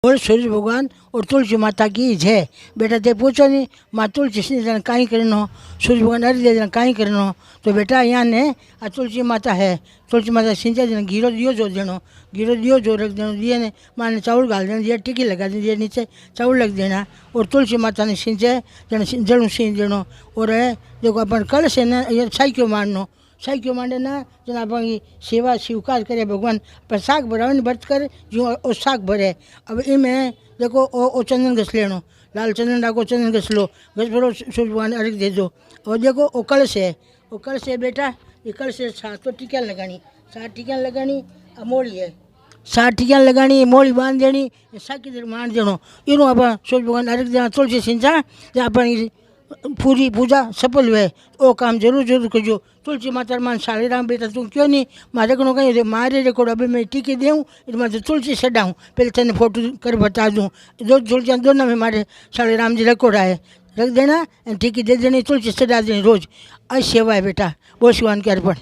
बोल सूरज भगवान और तुलसी माता की जय। बेटा ते पूछो नहीं माँ तुलसी सिंचन कहीं करनो, सूरज भगवान अर्घ दे देना कहीं करनो। तो बेटा यहाँ ने आ तुलसी माता है, तुलसी माता सिंचा देना, घीरो दियो जो देनो, घीरो दियो जो रख देना, दिए ने माँ ने चावल गाल देना, दिए टिक्की लगा देनी, दिए नीचे चावल लग देना और तुलसी माता ने सिंचे जड़ों सींच देनो। और देखो अपन कलश है ना ये साइक्यो मारनो, साइक्यो मांडे ना जना अपन सेवा स्वीकार करे भगवान पर शाक भरावे व्रत कर जो ओ शाक भरे। अब इमें देखो ओ चंदन घस लेनो, लाल चंदन डाको चंदन घस लो, घस भरो सूरज भगवान अर्घ दे दो। और देखो ओ कलश है, ओ कलश है बेटा, ये कलश है 7 टिकिया लगानी, 7 टिकिया लगानी, मोड़ी है 7 टिकिया लगानी, मोड़ी बांध देनी, साकी देर मान देनो। इनो अपन सूरज भगवान अर्घ देना, तुलसी सिंचा अपन पूरी पूजा सफल हुए। वो काम जरूर जरूर करजो। तुलसी माता मान साले राम बेटा तू क्यों नहीं मारे को कहीं मारे रिकॉर्ड अभी मैं टिकी दूँ मैं तो तुलसी चढ़ाऊँ, पहले तेने फोटो कर बता दूँ। दो तुलसियाँ दोनों में मारे साले राम जी रिकॉर्ड आए, रख देना टिकी दे देनी, तुलसी चढ़ा देनी रोज। आज सेवा है बेटा, वो शिवान के अर्पण।